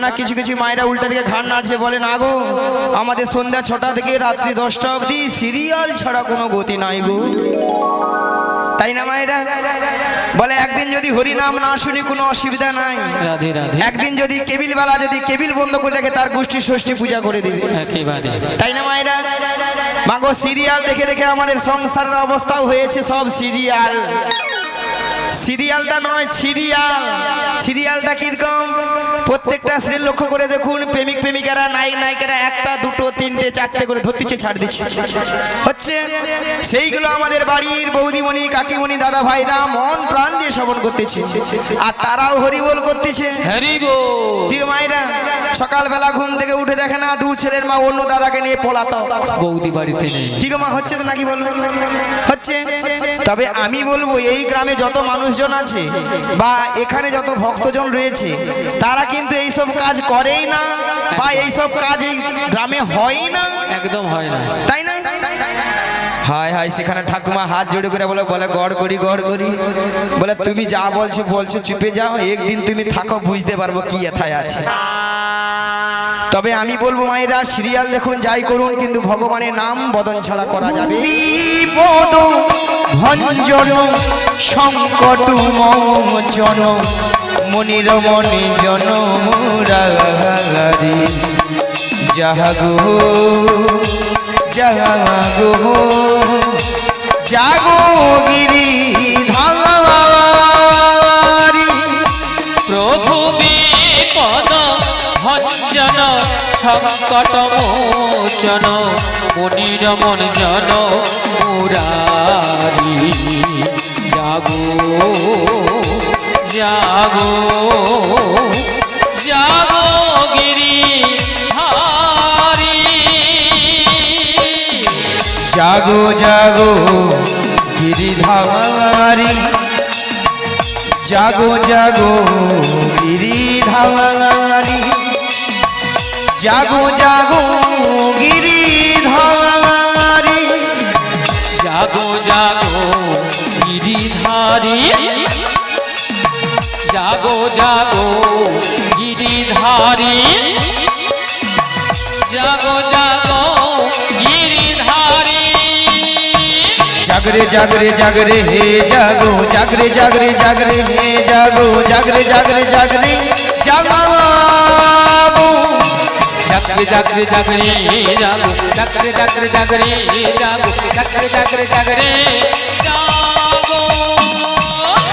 না কিছু কিছু মায়েরা উল্টা দিকে ঘাড় নাড়ছে, বলে না গো আমাদের সন্ধ্যা 6টা থেকে রাত্রি 10টা অবধি সিরিয়াল ছাড়া কোনো গতি নাই গো, তাই না মায়েরা? বলে একদিন যদি হরি নাম না শুনি কোনো অসুবিধা নাই, রাধে রাধে। একদিন যদি কেবিল বালা যদি কেবিল বন্ধ করে রাখে তার গোষ্ঠী ষষ্ঠী পূজা করে দিবে, একেবারে তাই না মায়েরা? মাগো সিরিয়াল দেখে দেখে আমাদের সংসারের অবস্থাও হয়েছে সব সিরিয়াল। সিরিয়ালটা নয় সিরিয়াল। সিরিয়ালটা কিরকম প্রত্যেকটা সিরিয়াল লক্ষ্য করে দেখুন, প্রেমিক প্রেমিকারা নায়ক নায়িকারা একটা দুটো তিনটে চারটে করে ধরতিছে ছাড় দিচ্ছে হচ্ছে, সেইগুলো আমাদের বাড়ির বৌদিমণি কাকিমণি দাদা ভাইরা মন প্রাণ দিয়ে শ্রবণ করতেছে, আর তারাও হরিবোল করতেছে। ঠিক মায়েরা সকালবেলা ঘুম থেকে উঠে দেখে না দু ছেলের মা অন্য দাদাকে নিয়ে পলাতো, বৌদি বাড়িতে নেই। ঠিক মা হচ্ছে তো নাকি বলবো হচ্ছে। তবে আমি বলবো এই গ্রামে যত মানুষজন আছে বা এখানে যত ভক্তজন রয়েছে তারা কিন্তু এইসব কাজ করেই না, বা এইসব কাজ এই গ্রামে হয় না, একদম হয় না, তাই না? হায় হায় সেখানে ঠাকুমা হাত জোড়ে করে বলে বলে গড় করি বলে তুমি যা বলছো বলছো চুপে যাও, একদিন তুমি থাকো বুঝতে পারবো কি এথায় আছে। তবে আমি বলবো মায়েরা সিরিয়াল দেখুন যাই করুন কিন্তু ভগবানের নাম বদন ছাড়া করা যাবে। বিপদ ভঞ্জন সংকট মোচন মনির মনি জন মুরারি জাগো জাগো জাগো গিরি ধারি প্রভু বিপদ ভঞ্জন সংকট মোচন মুনির মন জন মুরারি জাগো জাগো জাগো গিরি হারি। জাগো জাগো গিরিধারি জাগো জাগো গিরিধারি জাগো জাগো গিরিধারি জাগো জাগো গিরিধারি জাগো জাগো গিরিধারি জাগো জাগো গিরিধারি। জাগরে জাগরে জাগরে হে জাগো জাগরে জাগরে জাগরে হে জাগো জাগরে জাগরে জাগরে জাগো জাগরে জাগরে জাগরে জাগো জাগরে জাগরে জাগরে জাগো জাগরে জাগরে জাগরে জাগো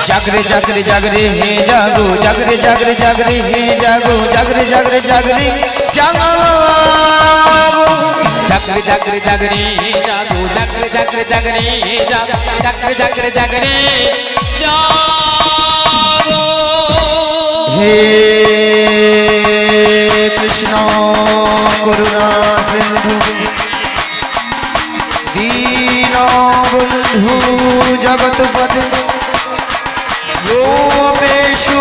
জাগরে জাগরে জাগরে হে জাগো জাগরে জাগরে জাগরে হে জাগো জাগরে জাগরে জাগরে জাগো জাগরে জাগরে জাগরে জাগো জাগরে জাগরে জাগরে জাগো জাগরে জাগরে জাগরে জাগো। হে কৃষ্ণ করুণা সিন্ধু দীন বন্ধু জগৎপতে গোপেষু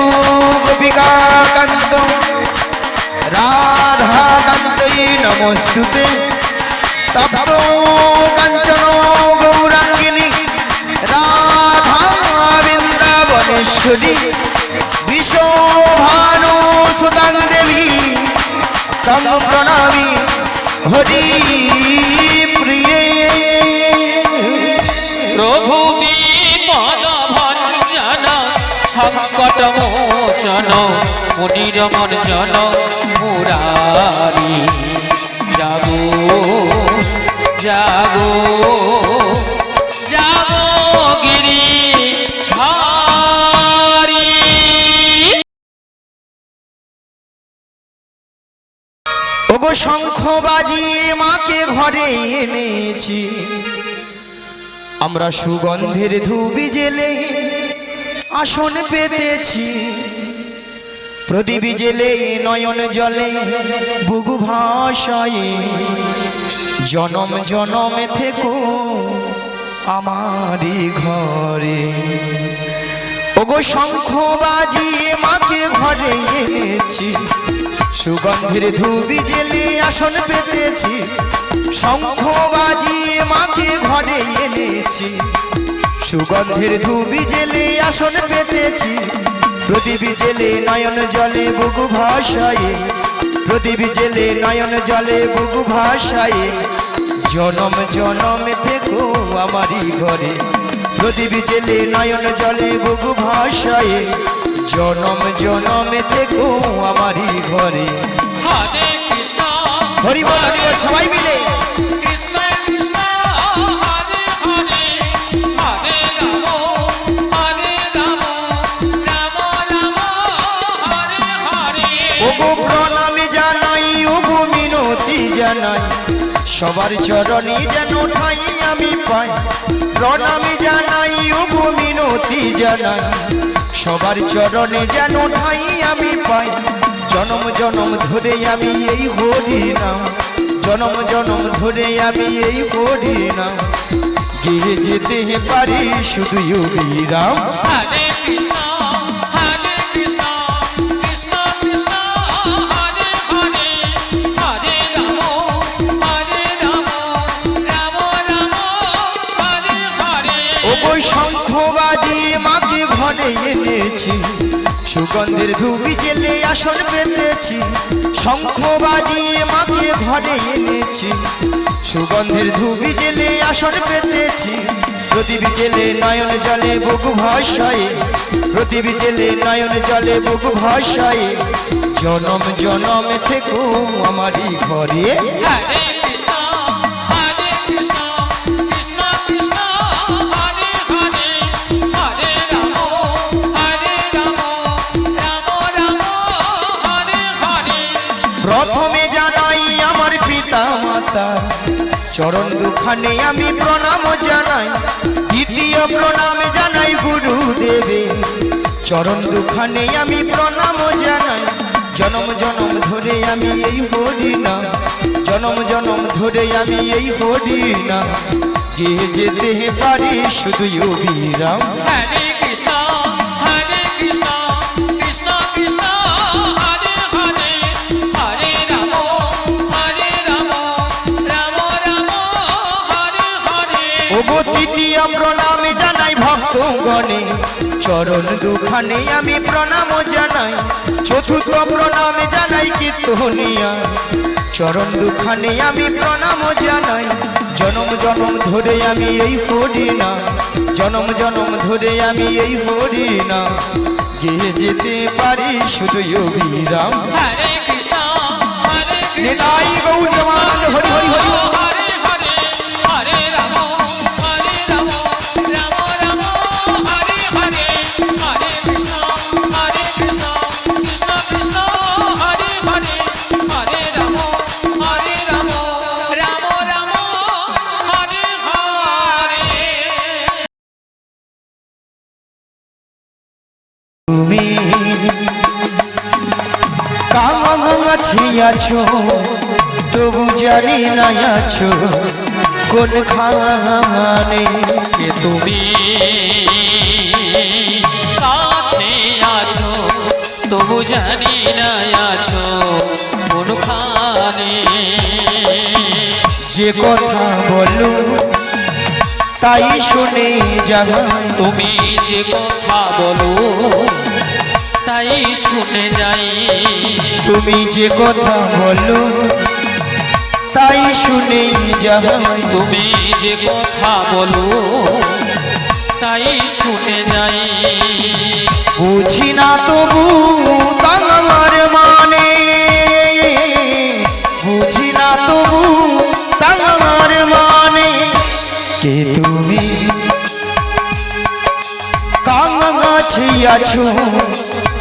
গোপিকা কান্ত রাধা কান্তই নমস্তুতে তপ্ত কাঞ্চন গৌরাঙ্গিনী রাধা বৃন্দাবনেশ্বরী বিশ্বভানু সুতাং দেবী তম প্রণামী হরি প্রিয়ে। প্রভু বিপদ ভঞ্জন সংকট মোচন মুনির মঞ্জন মুরারি জাগো জাগো জাগো গিরি হারি। ওগো শঙ্খ বাজিয়ে মাকে ঘরে এনেছি, আমরা সুগন্ধের ধূপি জেলে আসন পেতেছি, প্রদীপ জেলে নয়ন জলে বুগু ভাষায় জনম জনমে থেকো আমারই ঘরে। ওগো শঙ্খ বাজিয়ে মাকে ঘরে এনেছি, সুগন্ধের ধূপি জেলে আসন পেতেছি, শঙ্খ বাজিয়ে মাকে ঘরে এনেছি, সুগন্ধের ধূপি জেলে আসন পেতেছি, প্রদীপ জেলে নয়ন জলে বুকু ভাসায়ে, প্রদীপ জেলে নয়ন জলে বুকু ভাসায়ে, জনম জনম থেকো আমারই ঘরে। প্রদীপ জেলে নয়ন জলে বুকু ভাসায়ে, জনম জনম থেকো আমারই ঘরে। হরে কৃষ্ণ হরি বল হরি বল সবাই মিলে। কৃষ্ণ কৃষ্ণ হরে হরে, হরে রাম হরে রাম, রাম রাম হরে হরে। ওগো প্রণামে জানাই, ওগো মিনতি জানাই, সবার চরণে যেন ঠাই আমি পাই। প্রণামে জানাই, ওগো মিনতি জানাই, সবার চরণে যেন ঠাই আমি পাই। জনম জনম ধরে আমি এই হরি নাম, জনম জনম ধরে আমি এই হরি নাম, গিয়ে যেতে পারি শুধু অবিরাম। হরে কৃষ্ণ হরে কৃষ্ণ, কৃষ্ণ কৃষ্ণ হরে হরে, হরে রাম হরে রাম, রাম রাম হরে হরে। ওগো শঙ্খ বাজিয়ে মাকে ঘরে এনেছি, সুগন্ধের ধুবি জেলে আসন পেতেছি। শঙ্খ বাজিয়ে মাকে ঘরে এনেছি, সুগন্ধের ধুবি জেলে আসন পেতেছি। প্রদীপ জেলে নয়ন জলে বুক ভাসায়ে, প্রদীপ জেলে নয়ন জলে বুক ভাসায়ে, জনম জনম থেকো আমারই ঘরে। হরে কৃষ্ণ হরে কৃষ্ণ, কৃষ্ণ কৃষ্ণ হরে হরে, হরে রাম হরে রাম, রাম রাম হরে হরে। প্রথমে জানাই আমার পিতা মাতা, চরণ দুখানে আমি প্রণাম জানাই। দ্বিতীয় প্রণাম জানাই গুরুদেবে, চরণ দুখানে আমি প্রণাম জানাই। জনম জনম ধরে আমি এই হরি নাম, জনম জনম ধরে আমি এই হরি নাম, গিয়ে যেতে পারি শুধু অবিরাম। হরে কৃষ্ণ হরে কৃষ্ণ, কৃষ্ণ কৃষ্ণ হরে হরে, হরে রাম হরে রাম, রাম রাম হরে হরে। ওগো তৃতীয় প্রণামে জানাই ভক্তগণে, চরণ দুখানে আমি প্রণাম জানাই। চতুর্থ প্রণামে জানাই কীর্তনিয়া, চরণ দুখানে আমি প্রণাম জানাই। জনম জনম ধরে আমি এই হরি নাম, জনম জনম ধরে আমি এই হরি নাম, গিয়ে যেতে পারি শুধু অবিরাম। হরে কৃষ্ণ হরে কৃষ্ণ, নিতাই গৌর প্রেমানন্দ হরি হরি হরি। হরে হরে, হরে রাম হরে রাম, রাম রাম হরে হরে, হরে কৃষ্ণ হরে কৃষ্ণ, কৃষ্ণ কৃষ্ণ হরে হরে, হরে রাম হরে রাম, রাম রাম হরে হরে। তুমি কাছে আছো, তবু জানি না আছো কোনখানে। যে তুমি কাছে আছো, তবু জানি না আছো কোনখানে। যে কথা বলো তাই শুনে যাই, তুমি যে কথা বলো তাই শুনে যাই, তুমি যে কথা বলো তাই শুনে যাই। তুমি যে কথা বলো তাই শুনে যাই। বুঝি না তবু তার মানে, বুঝি না তবু তার মানে, কে তুমি কাছে আছো,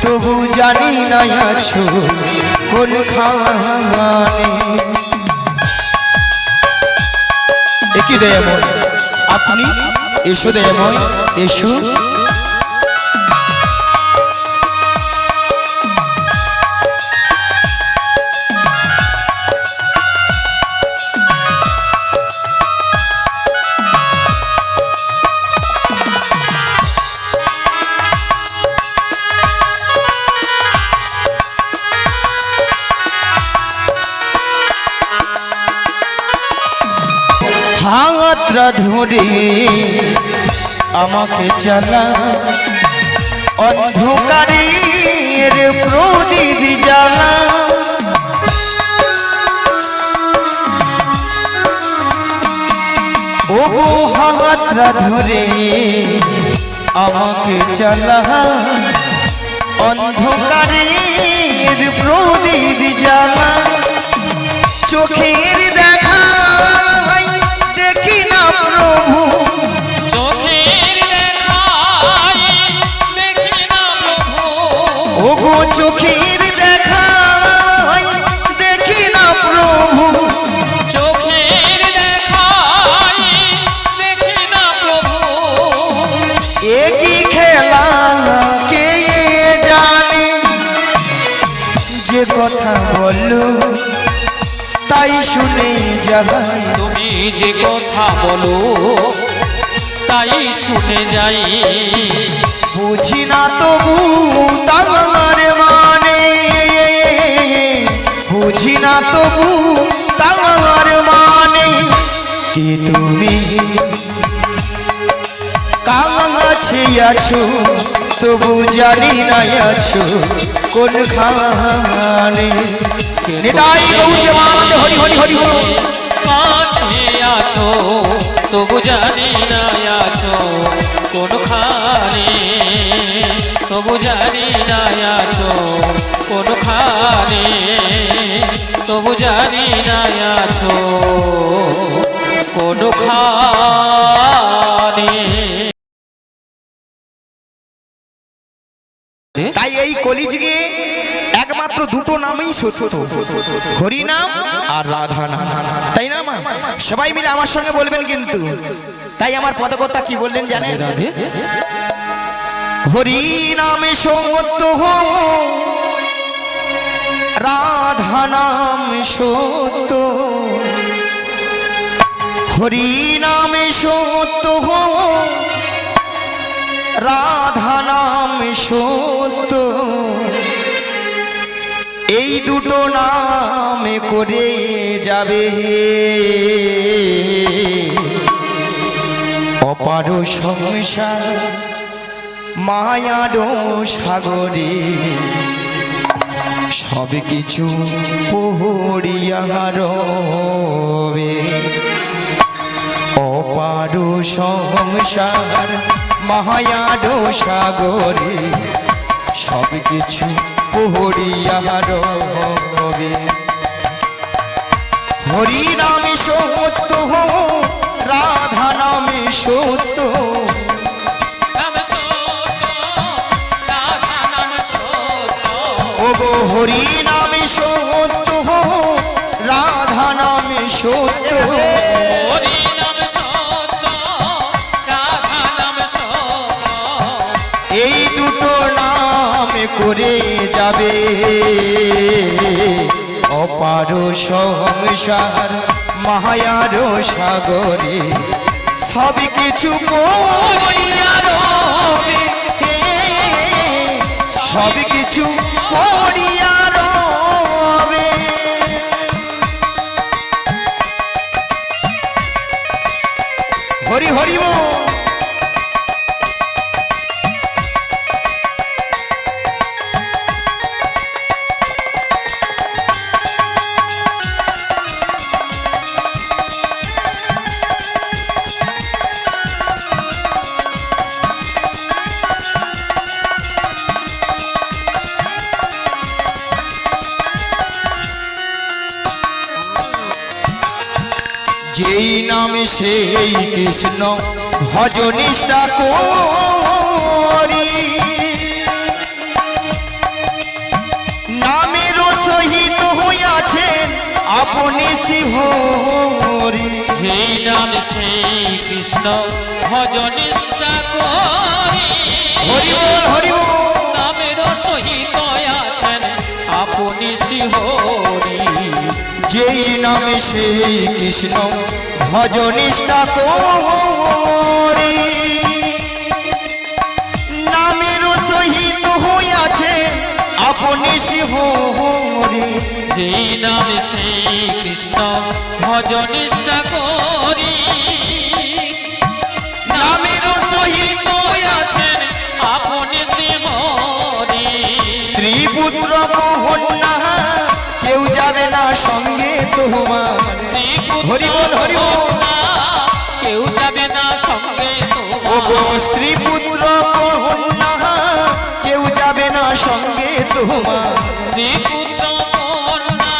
তবু জানি না আছো কোনখানে। একই দয়াময় আপনি এসো, দয়াময় এসো। হাতটা ধরে আমাকে চালা, অন্ধকারের প্রদীপ জ্বালা ও হাতটা ধরে আমাকে চালা অন্ধকারের প্রদীপ জ্বালা চোখের দেখা দেখি না প্রভু চোখের দেখায় দেখি না প্রভু ওগো চোখের দেখা দেখি না প্রভু চোখের দেখায় দেখি না প্রভু একই খেলা কে জানে যে কথা বললো তাই শুনে যাই তুমি যে কথা বলো তাই শুনে যাই বুঝি না তবু তার মানে বুঝি না তবু তার মানে কি তুমি কাছে আছো তবু জানি না আছো কোনখানে নিতাই গৌরবাদ হরি হরি হরি হরি কাছে আছো তবু জানি না আছো কোনখানে তবু জানি না আছো কোনখানে তবু জানি না আছো কোনখানে তাই এই কলিযুগে একমাত্র দুটো নামই সত্য হরি নাম আর রাধা নাম তাই না মা সবাই মিলে আমার সঙ্গে বলবেন কিন্তু তাই আমার পদকর্তা কি বললেন জানেন হরি নামে সত্য রাধা নাম সত্য হরি নামে সত্য রাধা নাম সত্য এই দুটো নামে করে যাবে অপার সংসার মায়ার সাগরে সব কিছু পড়িয়া রবে অপার সংসার মায়ার সাগরে সব কিছু পড়িয়া রবে হরি নামে সত্য রাধা নামে সত্য ওগো হরি নামে সত্য রাধা নামে সত্য হরি নাম সত্য রাধা নাম সত্য এই দুটো নামে করে যাবে অপার সংসার মায়ার সাগরে সব কিছু পড়িয়া রবে সব কিছু পড়িয়া রবে হরি হরি বল যেই নামে সেই কৃষ্ণ ভজ নিষ্ঠা করি নামের সহিত হইয়াছেন আপনি শ্রীহরি যেই নাম সেই কৃষ্ণ ভজ নিষ্ঠা করি হরি বল হরি বল নামের সহিত আছেন আপনি শ্রীহরি যেই নামে সেই কৃষ্ণ ভজ নিষ্ঠা করি নামের সহিত হইয়াছে আপনি শ্রীহরি যেই নাম সেই কৃষ্ণ ভজ নিষ্ঠা করি নামের সহিত আছেন আপনি শ্রীহরি কন্যা কেউ যাবে না সঙ্গে তোমার। হরি বল হরি বল। কেউ যাবে না সঙ্গে ও গো তোমার। স্ত্রী পুত্র কন্যা কেউ যাবে না সঙ্গে তোমার। স্ত্রী পুত্র কন্যা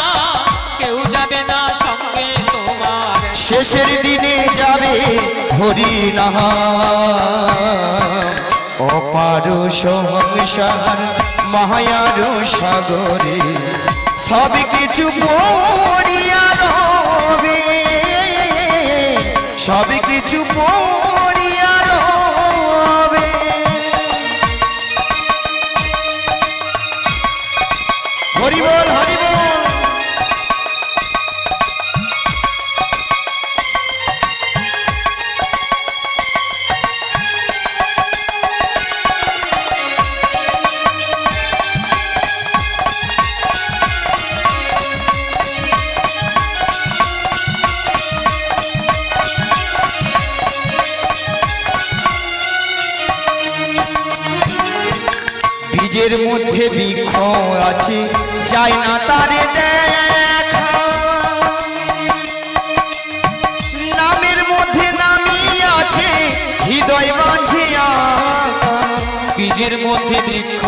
কেউ যাবে না সঙ্গে তোমার। শেষের দিনে যাবে হরি নাম অপার সংসার মায়ার সাগরে সব কিছু পড়িয়া রবে, সব কিছু পড়িয়া রবে। হরি বল হরি বল। বীজের মধ্যে বৃক্ষ আছে যায় না তারে দেখা, নামের মধ্যে নামি আছে হৃদয় মাঝে আঁকা। বীজের মধ্যে বৃক্ষ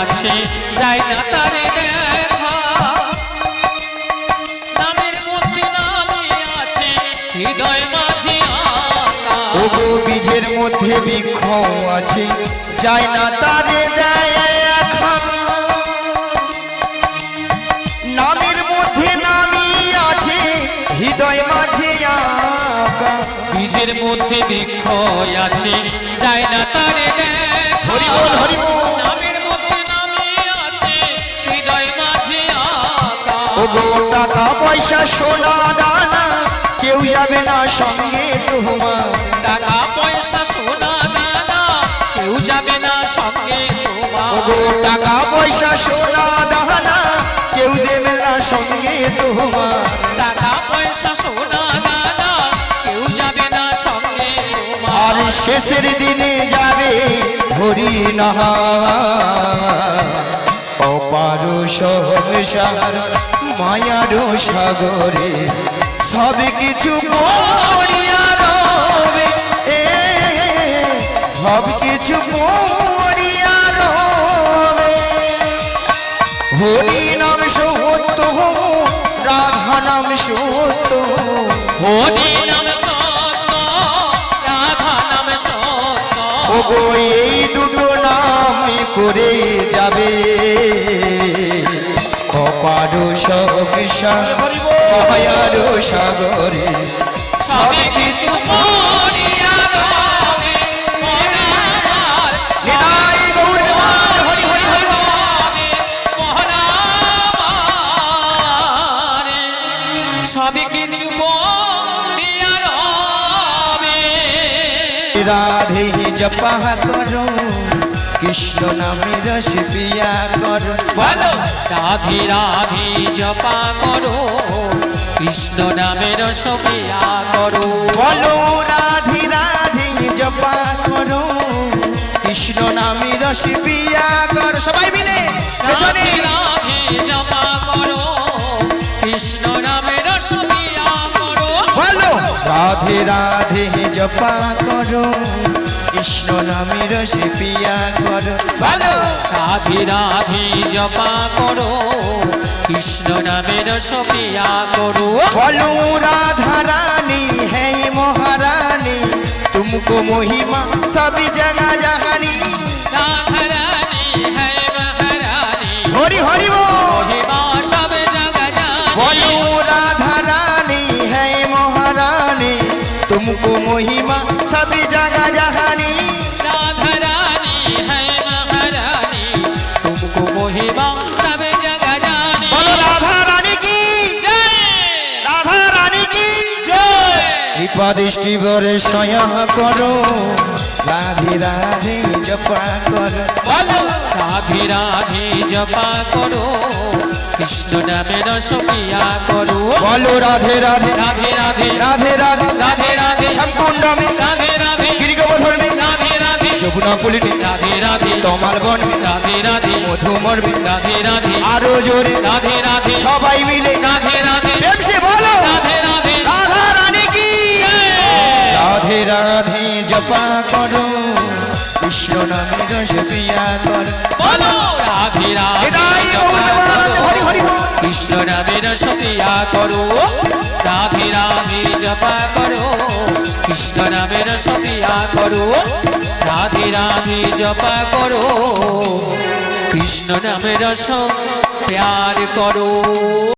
আছে যায় না তারে দেখা, নামের মধ্যে নামে আছে হৃদয় মাঝে আঁকা। ও গো বীজের মধ্যে বৃক্ষ আছে যায় না তারে দেখা, নামের মধ্যে নামি আছে হৃদয় মাঝে আঁকা। বীজের মধ্যে বৃক্ষ আছে যায় না তারে দেখা, হরি বল হরি বল। নামের মধ্যে নামে আছে হৃদয় মাঝে আঁকা। ও গো টাকা পয়সা সোনা দানা কেউ যাবে না সঙ্গে তোমার। টাকা পয়সা সোনা দানা কেউ যাবে না সঙ্গে ও তোমার। গো টাকা পয়সা সোনা দানা কেউ দেবে না সঙ্গে তোমার। টাকা পয়সা সোনা দানা কেউ যাবে না সঙ্গে আর তোমার। শেষের দিনে যাবে হরি নাহা অপার সংসার মায়ার সাগরে সব কিছু পড়িয়া রবে, সব কিছু পড়িয়া রবে। হরি নাম সত্য রাধা নাম সত্য, হরি নাম সত্য রাধা নাম সত্য। ও গো এই দুটো নাম করে যাবে অপার সংসার মায়ার সাগরে সব কিছু পড়িয়া রবে মহারাজ। নিতাই গৌর নিতাই, হরি হরি হরি বল। সব কিছু পড়িয়া রবে। রাধে জপা করো কৃষ্ণ নামে রস পিয়া করো। বলো রাধে রাধে জপা করো কৃষ্ণ নামের সপিয়া করো। বলো রাধে রাধে জপা করো কৃষ্ণ নামে রস পিয়া করো। সবাই মিলে পেছনে। রাধে রাধে জপা করো কৃষ্ণ নামের সপিয়া করো। বলো রাধে রাধে জপা করো কৃষ্ণ নামে রস পিয়া করো। বলো রাধে রাধে জপা করো কৃষ্ণ নামের সপিয়া করো। बोलो राधा रानी है महारानी तुमको महिमा सभी जगह जहानी। राधा रानी है महारानी हरि हरि बोल। महिमा सब जगह जानी। बोलो राधा रानी है महारानी तुमको महिमा सभी जगह जहानी। राधा रानी है महारानी तुमको महिमा सब जगह जानी। बोलो राधा रानी की जय राधा रानी की जय। कृपा दृष्टि भरे सया करो राधे राधे जपा करो। बोलो राधे राधे जपा करो कृष्ण नामेर सपिया करो। बोलो राधे राधे राधे राधे राधे राधे राधे राधे श्यामकुंड में राधे राधे गिरिगोवर्धन में राधे राधे যমুনা পুলিনি রাধে রাধে তমাল বন রাধে রাধে মধুমর রাধে রাধে আরো জোরে রাধে রাধে সবাই মিলে রাধে রাধে প্রেম সে বলো রাধে রাধে রাধা রানী কি রাধে রাধে জপা করো কৃষ্ণ নামে রস পিয়া করো বলো রাধে রাধে হৃদয় জপা গৌরবানন্দ করো। হরি হরি কৃষ্ণ নামের সপিয়া করো রাধে রাধে জপা করো কৃষ্ণ নামের সপিয়া করো রাধে রাধে জপা করো কৃষ্ণ নামের প্যার করো।